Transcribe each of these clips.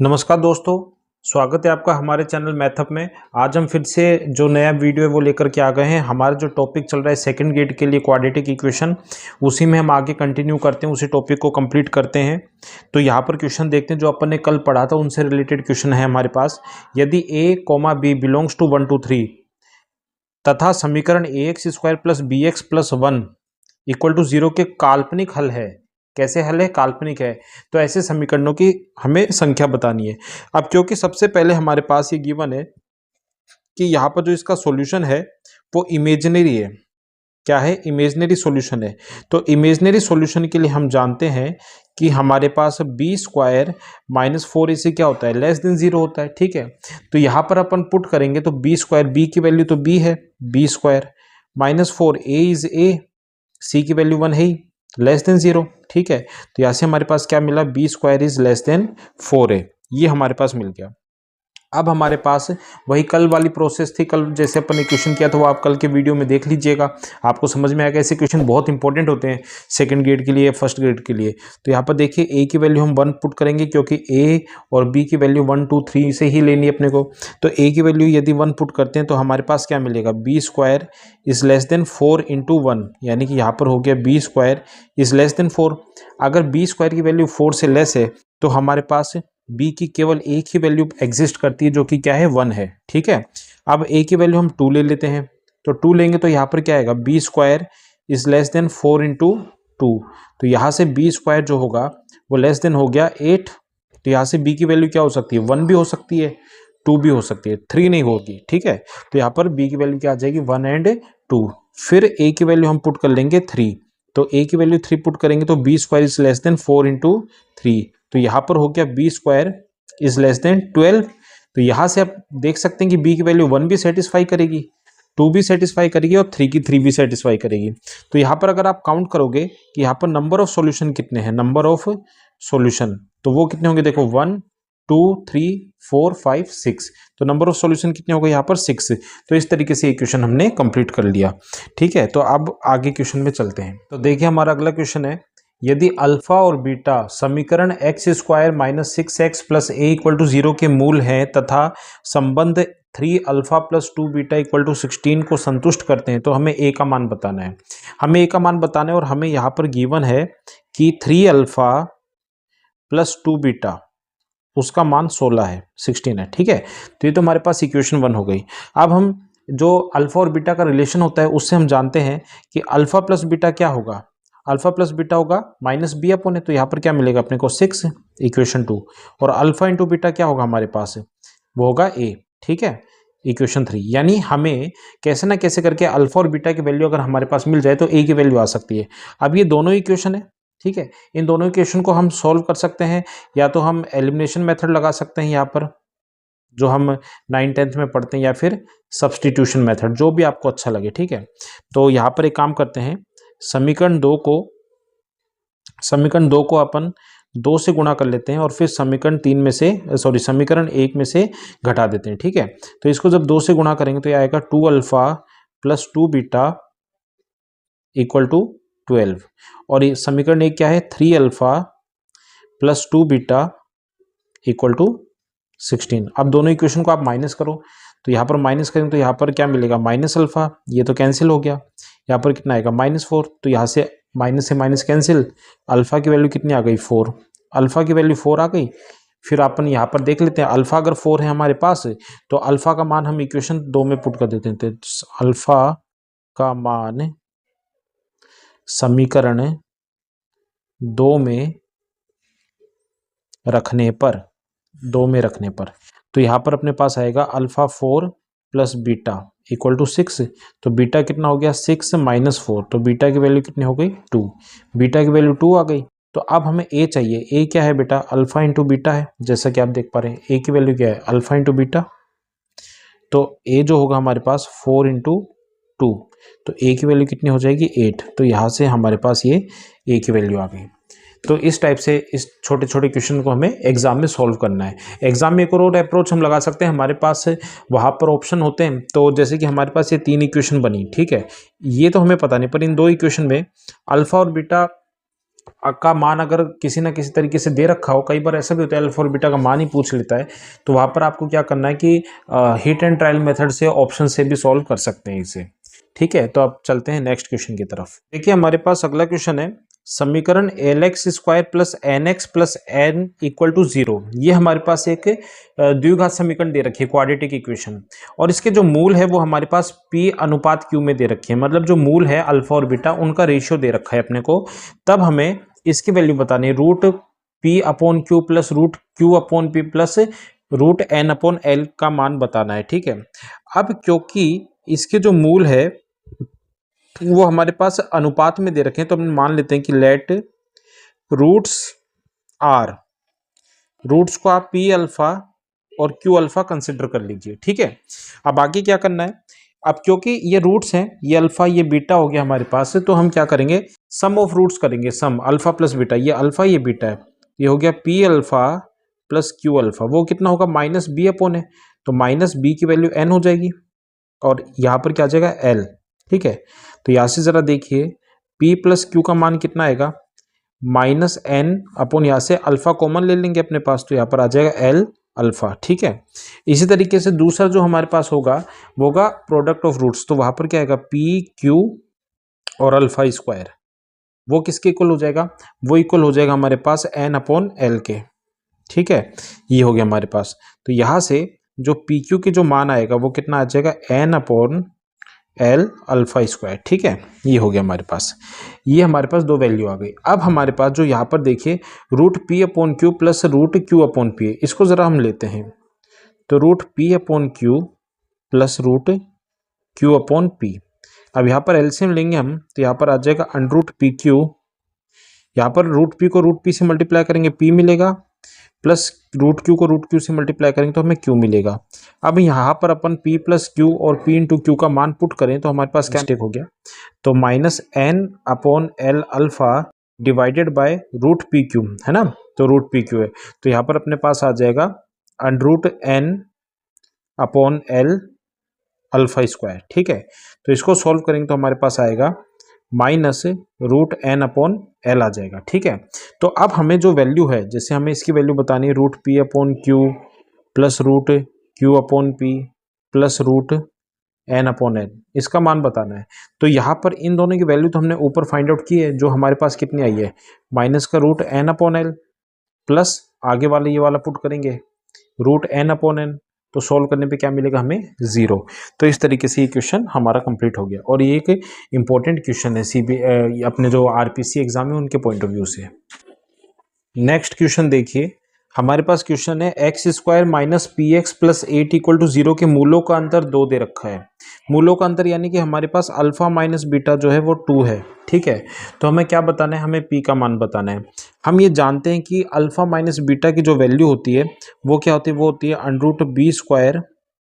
नमस्कार दोस्तों, स्वागत है आपका हमारे चैनल मैथअप में। आज हम फिर से जो नया वीडियो है वो लेकर के आ गए हैं। हमारा जो टॉपिक चल रहा है सेकंड ग्रेड के लिए क्वाड्रेटिक इक्वेशन, उसी में हम आगे कंटिन्यू करते हैं, उसी टॉपिक को कंप्लीट करते हैं। तो यहाँ पर क्वेश्चन देखते हैं जो अपन ने कल पढ़ा था, उनसे रिलेटेड क्वेश्चन है हमारे पास। यदि a, b बिलोंग्स टू 1 2 3 तथा समीकरण ax² plus bx plus 1 equal to 0 के काल्पनिक हल है। कैसे हल है? काल्पनिक है। तो ऐसे समीकरणों की हमें संख्या बतानी है। अब क्योंकि सबसे पहले हमारे पास ये गिवन है कि यहाँ पर जो इसका सॉल्यूशन है वो इमेजिनरी है। क्या है? इमेजिनरी सॉल्यूशन है। तो इमेजिनरी सॉल्यूशन के लिए हम जानते हैं कि हमारे पास b² माइनस 4ac क्या होता है? लेस देन 0 होता है। ठीक है, तो यहाँ पर अपन पुट करेंगे तो b² b की वैल्यू तो b है, b² minus 4 a is a, c की वैल्यू 1 है ही, लेस देन 0। ठीक है, तो यहाँ से हमारे पास क्या मिला? b² is less than 4a, ये हमारे पास मिल गया। अब हमारे पास वही कल वाली प्रोसेस थी। कल जैसे अपन ने क्वेश्चन किया था वो आप कल के वीडियो में देख लीजिएगा, आपको समझ में आएगा। ऐसे क्वेश्चन बहुत इंपॉर्टेंट होते हैं सेकंड ग्रेड के लिए, फर्स्ट ग्रेड के लिए। तो यहाँ पर देखिए a की वैल्यू हम 1 पुट करेंगे क्योंकि a और b की वैल्यू 1 2 3 से ही लेनी है अपने को। तो a की वैल्यू यदि 1 पुट करते हैं तो हमारे पास क्या मिलेगा? b² is less than 4 into 1, यानी कि यहाँ पर हो गया b² इज लेस देन 4। अगर b² की वैल्यू 4 से लेस है तो हमारे पास b की केवल एक ही वैल्यू एग्जिस्ट करती है जो कि क्या है? 1 है। ठीक है, अब a की वैल्यू हम 2 ले लेते हैं। तो 2 लेंगे तो यहाँ पर क्या आएगा? b² is less than 4 into 2। तो यहाँ से b² जो होगा वो लेस देन हो गया 8। तो यहाँ से b की वैल्यू क्या हो सकती है? 1 भी हो सकती है, 2 भी हो सकती है, 3 नहीं होगी। ठीक है, तो यहाँ पर b की वैल्यू क्या आ जाएगी? 1 एंड 2। फिर a की वैल्यू हम पुट कर लेंगे 3। तो a की वैल्यू 3 पुट करेंगे तो b² is less than 4 into 3। तो यहाँ पर हो गया b² इज लेस देन 12। तो यहाँ से आप देख सकते हैं कि b की वैल्यू 1 भी सेटिस्फाई करेगी, 2 भी सेटिस्फाई करेगी और 3 की 3 भी सेटिस्फाई करेगी। तो यहाँ पर अगर आप काउंट करोगे कि यहाँ पर नंबर ऑफ सॉल्यूशन कितने हैं, नंबर ऑफ सॉल्यूशन, तो वो कितने होंगे? देखो 1 2 3 4 5 6। तो नंबर ऑफ सॉल्यूशन कितने हो गए यहाँ पर? 6। तो इस तरीके से इक्वेशन हमने कंप्लीट कर लिया। ठीक है, तो अब आगे क्वेश्चन में चलते हैं। तो देखिए हमारा अगला क्वेश्चन है, यदि अल्फा और बीटा समीकरण x² minus 6x plus a equal to 0 के मूल हैं तथा संबंध 3 alpha plus 2 beta equal to 16 को संतुष्ट करते हैं, तो हमें a का मान बताना है। हमें a का मान बताना है और हमें यहाँ पर गिवन है कि 3 अल्फा प्लस 2 बीटा, उसका मान 16 है, 16 है। ठीक है, तो ये तो हमारे पास इक्वेशन 1 हो गई। अब हम जो अल्फा और बीटा का रिलेशन होता है उससे हम जानते हैं कि अल्फा प्लस बीटा क्या होगा? अल्फा प्लस बीटा होगा माइनस बी अपॉन ए। तो यहाँ पर क्या मिलेगा अपने को? 6, इक्वेशन 2। और अल्फा इंटू बीटा क्या होगा हमारे पास? वो होगा ए। ठीक है, इक्वेशन 3। यानी हमें कैसे ना कैसे करके अल्फा और बीटा की वैल्यू अगर हमारे पास मिल जाए तो ए की वैल्यू आ सकती है। अब ये दोनों इक्वेशन है। ठीक है, इन दोनों इक्वेशन को हम सॉल्व कर सकते हैं, या तो हम एलिमिनेशन मेथड लगा सकते हैं यहाँ पर जो हम 9 10th में पढ़ते हैं, या फिर सब्सटीट्यूशन मेथड, जो भी आपको अच्छा लगे। ठीक है, तो यहाँ पर एक काम करते हैं, समीकरण 2 को अपन 2 से गुणा कर लेते हैं और फिर समीकरण 1 में से घटा देते हैं। ठीक है, तो इसको जब 2 से गुणा करेंगे तो ये आएगा 2 alpha plus 2 beta equal to 12। और ये समीकरण 1 क्या है? 3 alpha plus 2 beta equal to 16। अब दोनों इक्वेशन को आप माइनस करो, तो यहाँ पर माइनस करें तो यहाँ पर क्या मिलेगा? माइनस अल्फा, ये तो कैंसिल हो गया। यहाँ पर कितना आएगा? -4। तो यहाँ से माइनस कैंसिल, अल्फा की वैल्यू कितनी आ गई? 4। अल्फा की वैल्यू 4 आ गई। फिर अपन यहाँ पर देख लेते हैं, अल्फा अगर 4 है हमारे पास तो अल्फा का मान हम इक्वेशन 2 में पुट कर देते हैं। तो अल्फा का मान समीकरण 2 में रखने पर तो यहाँ पर अपने पास आएगा alpha 4 plus beta equal to 6। तो बीटा कितना हो गया? 6 माइनस 4। तो बीटा की वैल्यू कितनी हो गई? 2। बीटा की वैल्यू 2 आ गई। तो अब हमें ए चाहिए। ए क्या है बेटा? अल्फा इंटू बीटा है, जैसा कि आप देख पा रहे हैं। ए की वैल्यू क्या है? Alpha into beta. तो ए जो होगा हमारे पास 4 इंटू 2, तो ए की वैल्यू कितनी हो जाएगी? 8। तो यहाँ से हमारे पास ये ए की वैल्यू आ गई। तो इस टाइप से इस छोटे छोटे क्वेश्चन को हमें एग्जाम में सॉल्व करना है। एग्जाम में एक और अप्रोच हम लगा सकते हैं, हमारे पास वहाँ पर ऑप्शन होते हैं। तो जैसे कि हमारे पास ये 3 इक्वेशन बनी, ठीक है, ये तो हमें पता नहीं, पर इन 2 इक्वेशन में अल्फा और बीटा का मान अगर किसी ना किसी तरीके से दे रखा हो, कई बार ऐसा भी होता है अल्फा और बीटा का मान ही पूछ लेता है, तो वहाँ पर आपको क्या करना है कि हिट एंड ट्रायल मेथड से ऑप्शन से भी सॉल्व कर सकते हैं इसे। ठीक है, तो अब चलते हैं नेक्स्ट क्वेश्चन की तरफ। देखिए हमारे पास अगला क्वेश्चन है, समीकरण L square plus N X plus N equal to 0। ये हमारे पास एक द्विघात समीकरण दे रखी है, क्वाड्रेटिक इक्वेशन, और इसके जो मूल है वो हमारे पास पी अनुपात क्यू में दे रखी है। मतलब जो मूल है अल्फा और बीटा उनका रेशियो दे रखा है अपने को। तब हमें इसकी वैल्यू बतानी है, root P upon Q plus root Q upon P plus root N upon L का मान बताना है। ठीक है, अब क्योंकि इसके जो मूल है वो हमारे पास अनुपात में दे रखे हैं, तो हम मान लेते हैं कि लेट रूट्स आर, रूट्स को आप पी अल्फा और क्यू अल्फा कंसिडर कर लीजिए। ठीक है, अब आगे क्या करना है, अब क्योंकि ये रूट्स हैं, ये अल्फा ये बीटा हो गया हमारे पास, तो हम क्या करेंगे, सम ऑफ रूट्स करेंगे, सम अल्फा प्लस बीटा, ये अल्फा ये बीटा है, ये हो गया P alpha plus Q alpha, वो कितना होगा माइनस बी अपॉन है, तो माइनस बी की वैल्यू एन हो जाएगी और यहाँ पर क्या आ जाएगा एल। ठीक है, तो यहाँ से जरा देखिए p प्लस क्यू का मान कितना आएगा, माइनस एन अपॉन यहाँ से अल्फा कॉमन ले लेंगे अपने पास, तो यहाँ पर आ जाएगा एल अल्फा। ठीक है, इसी तरीके से दूसरा जो हमारे पास होगा वो होगा प्रोडक्ट ऑफ रूट्स, तो वहां पर क्या आएगा पी क्यू और अल्फा स्क्वायर, वो किसके इक्वल हो जाएगा, वो इक्वल हो जाएगा हमारे पास एन अपॉन एल के। ठीक है, ये हो गया हमारे पास, तो यहाँ से जो पी क्यू के जो मान आएगा वो कितना आ जाएगा N upon L alpha square. ठीक है, ये हो गया हमारे पास, ये हमारे पास दो वैल्यू आ गई। अब हमारे पास जो यहाँ पर देखिए root P upon Q plus root Q upon P, इसको जरा हम लेते हैं, तो root P upon Q plus root Q upon P. अब यहाँ पर एलसीएम लेंगे हम, तो यहाँ पर आ जाएगा अंडर रूट पी क्यू, यहाँ पर रूट पी को रूट पी से मल्टीप्लाई करेंगे पी मिलेगा, प्लस रूट क्यू को रूट क्यू से मल्टीप्लाई करेंगे तो हमें क्यू मिलेगा। अब यहाँ पर अपन p प्लस क्यू और p इंटू क्यू का मान पुट करें तो हमारे पास क्या मिस्टेक हो गया, तो minus N upon L alpha divided by root P Q है ना, तो रूट पी क्यू है, तो यहाँ पर अपने पास आ जाएगा under root N upon L alpha square. ठीक है, तो इसको सॉल्व करेंगे तो हमारे पास आएगा minus root N upon L आ जाएगा। ठीक है, तो अब हमें जो वैल्यू है, जैसे हमें इसकी वैल्यू बतानी है root P upon Q plus root Q upon P plus root N upon L, इसका मान बताना है। तो यहाँ पर इन दोनों की वैल्यू तो हमने ऊपर फाइंड आउट की है, जो हमारे पास कितनी आई है माइनस का root N upon L plus आगे वाले ये वाला पुट करेंगे रूट एन अपॉन एन, तो सॉल्व करने पे क्या मिलेगा हमें 0। तो इस तरीके से ये क्वेश्चन हमारा कंप्लीट हो गया, और ये एक इंपॉर्टेंट क्वेश्चन है अपने जो आरपीसी एग्जाम है उनके पॉइंट ऑफ व्यू से। नेक्स्ट क्वेश्चन देखिए, हमारे पास क्वेश्चन है X square minus P X plus 8 equal to 0 के मूलों का अंतर 2 दे रखा है। मूलों का अंतर यानी कि हमारे पास अल्फा माइनस बीटा जो है वो 2 है। ठीक है, तो हमें क्या बताना है, हमें p का मान बताना है। हम ये जानते हैं कि अल्फा माइनस बीटा की जो वैल्यू होती है वो क्या होती है, वो होती है under root B square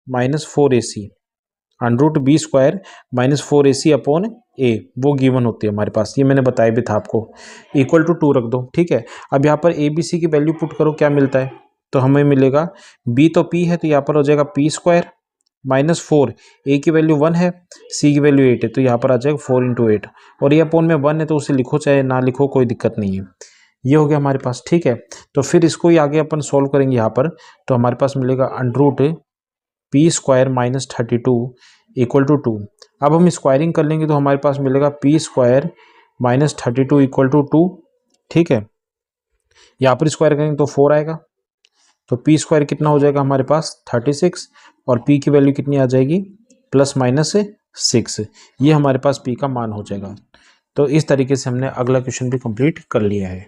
minus 4ac, under root B square minus 4ac upon A, वो गिवन होती है हमारे पास, ये मैंने बताया भी था आपको, इक्वल टू 2 रख दो। ठीक है, अब यहाँ पर ए बी सी की वैल्यू पुट करो, क्या मिलता है, तो हमें मिलेगा b तो p है, तो यहाँ पर हो जाएगा p स्क्वायर माइनस 4, ए की वैल्यू 1 है, सी की वैल्यू 8 है, तो यहाँ पर आ जाएगा 4 इंटू 8, और ये अपॉन में 1 है तो उसे लिखो चाहे ना लिखो कोई दिक्कत नहीं है। ये हो गया हमारे पास। ठीक है, तो फिर इसको ही आगे अपन सोल्व करेंगे यहाँ पर, तो हमारे पास मिलेगा under root P square minus 32 equal to 2। अब हम स्क्वायरिंग कर लेंगे तो हमारे पास मिलेगा P square minus 32 equal to 2। ठीक है, यहाँ पर स्क्वायर करेंगे तो 4 आएगा, तो पी स्क्वायर कितना हो जाएगा हमारे पास 36, और p की वैल्यू कितनी आ जाएगी प्लस माइनस 6, ये हमारे पास p का मान हो जाएगा। तो इस तरीके से हमने अगला क्वेश्चन भी कंप्लीट कर लिया है।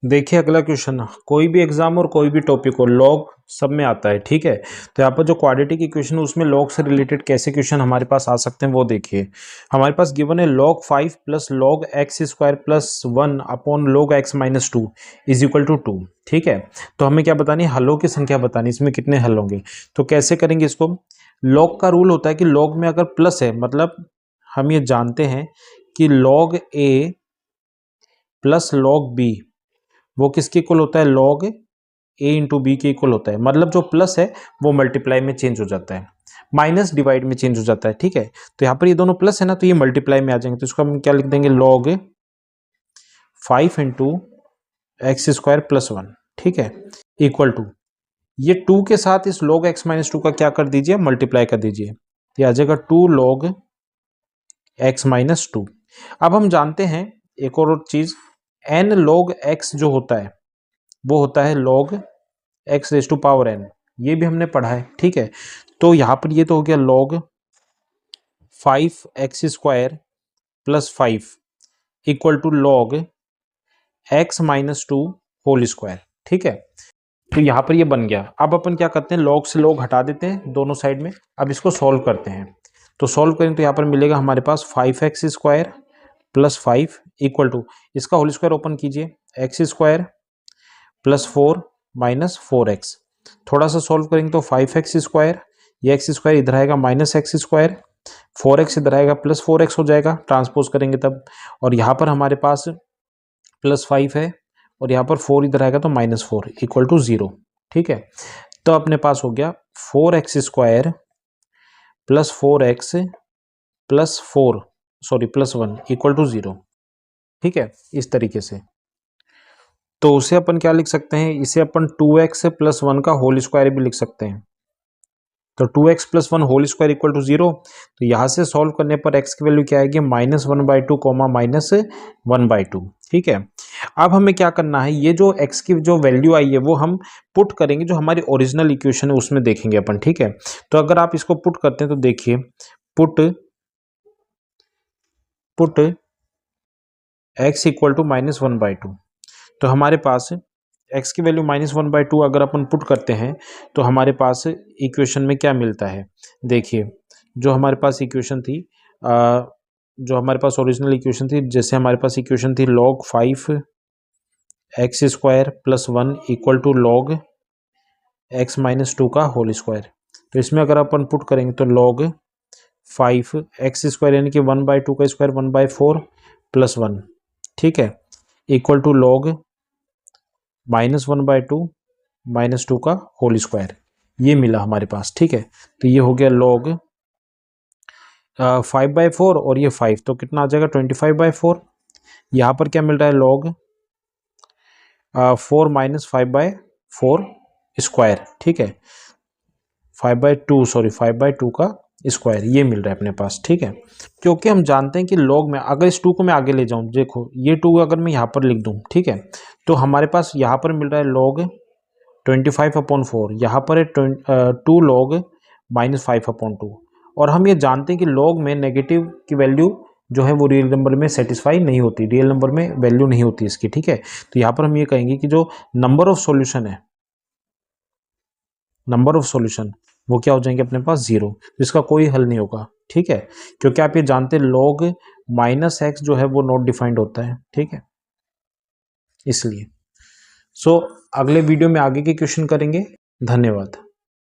देखिए अगला क्वेश्चन, कोई भी एग्जाम और कोई भी टॉपिक हो लॉग सब में आता है। ठीक है, तो यहाँ पर जो क्वाड्रेटिक इक्वेशन है उसमें लॉग से रिलेटेड कैसे क्वेश्चन हमारे पास आ सकते हैं वो देखिए। हमारे पास गिवन है log 5 plus log X square plus 1 upon log X minus 2 is equal to 2। ठीक है, तो हमें क्या बतानी है, हलों की संख्या बतानी, इसमें कितने हल होंगे। तो कैसे करेंगे इसको, लॉग का रूल होता है कि लॉग में अगर प्लस है, मतलब हम ये जानते हैं कि log a plus log b वो किसके इक्वल होता है, log a इंटू बी के इक्वल होता है। मतलब जो प्लस है वो मल्टीप्लाई में चेंज हो जाता है, माइनस डिवाइड में चेंज हो जाता है। ठीक है, तो यहाँ पर ये दोनों प्लस है ना, तो ये मल्टीप्लाई में आ जाएंगे, तो इसको हम क्या लिख देंगे, log 5 into x square plus 1, ठीक है, इक्वल टू ये 2 के साथ इस log x माइनस 2 का क्या कर दीजिए, मल्टीप्लाई कर दीजिए, ये आ जाएगा 2 log x माइनस 2। अब हम जानते हैं एक और चीज, n log x जो होता है वो होता है log x raise to power n, ये भी हमने पढ़ा है, ठीक है। तो यहाँ पर ये तो हो गया log 5x square plus 5 equal to log x minus 2 whole square, ठीक है। तो यहाँ पर ये बन गया। अब अपन क्या करते हैं, log से log हटा देते हैं दोनों साइड में। अब इसको सॉल्व करते हैं, तो सॉल्व करें तो यहाँ पर मिलेगा हमारे पास 5x square plus 5 equal to, इसका होल स्क्वायर ओपन कीजिए, X square plus 4 minus 4x। थोड़ा सा सॉल्व करेंगे तो 5x स्क्वायर, ये एक्स स्क्वायर इधर आएगा माइनस एक्स स्क्वायर, 4x इधर आएगा प्लस 4x हो जाएगा, ट्रांसपोज करेंगे तब। और यहाँ पर हमारे पास प्लस 5 है और यहाँ पर 4 इधर आएगा तो माइनस 4 इक्वल टू 0, ठीक है। तो अपने पास हो गया 4x square plus 4x plus 1 equal to 0, ठीक है, इस तरीके से। तो उसे अपन क्या लिख सकते हैं, इसे अपन 2x प्लस 1 का होल स्क्वायर भी लिख सकते हैं। तो 2x plus 1 whole square equal to 0। तो यहाँ से सॉल्व करने पर x की वैल्यू क्या आएगी, -1/2 कॉमा -1/2, ठीक है। अब हमें क्या करना है, ये जो x की जो वैल्यू आई है वो हम पुट करेंगे, जो हमारी ओरिजिनल इक्वेशन है उसमें देखेंगे अपन, ठीक है। तो अगर आप इसको पुट करते हैं तो देखिए, पुट x इक्वल टू -1/2, तो हमारे पास x की वैल्यू -1/2 अगर अपन पुट करते हैं तो हमारे पास इक्वेशन में क्या मिलता है, देखिए जो हमारे पास इक्वेशन थी, जो हमारे पास ओरिजिनल इक्वेशन थी, जैसे हमारे पास इक्वेशन थी log 5x square plus 1 equal to log x minus 2 का होल स्क्वायर। तो इसमें अगर अपन पुट करेंगे तो log 5x स्क्वायर यानी कि 1/2 का स्क्वायर 1/4 प्लस 1, ठीक है, इक्वल टू log -1/2 -2 का होल स्क्वायर, ये मिला हमारे पास, ठीक है। तो ये हो गया log 5/4 और ये 5, तो कितना आ जाएगा 25/4। यहाँ पर क्या मिल रहा है, log 4 माइनस 5/4 स्क्वायर, ठीक है, 5/2 का स्क्वायर, ये मिल रहा है अपने पास, ठीक है। क्योंकि हम जानते हैं कि log में अगर इस 2 को मैं आगे ले जाऊं, देखो ये 2 अगर मैं यहाँ पर लिख दूं, ठीक है, तो हमारे पास यहाँ पर मिल रहा है log 25/4, यहाँ पर है 2 log -5/2। और हम ये जानते हैं कि log में नेगेटिव की वैल्यू जो है वो रियल नंबर में सेटिस्फाई नहीं होती, रियल नंबर में वैल्यू नहीं होती इसकी, ठीक है। तो यहाँ पर हम ये कहेंगे कि जो नंबर ऑफ सॉल्यूशन है, नंबर ऑफ सॉल्यूशन वो क्या हो जाएंगे अपने पास 0, जिसका कोई हल नहीं होगा, ठीक है। क्योंकि आप ये जानते हैं log -x जो है वो नॉट डिफाइंड होता है, ठीक है, इसलिए। सो अगले वीडियो में आगे के क्वेश्चन करेंगे। धन्यवाद।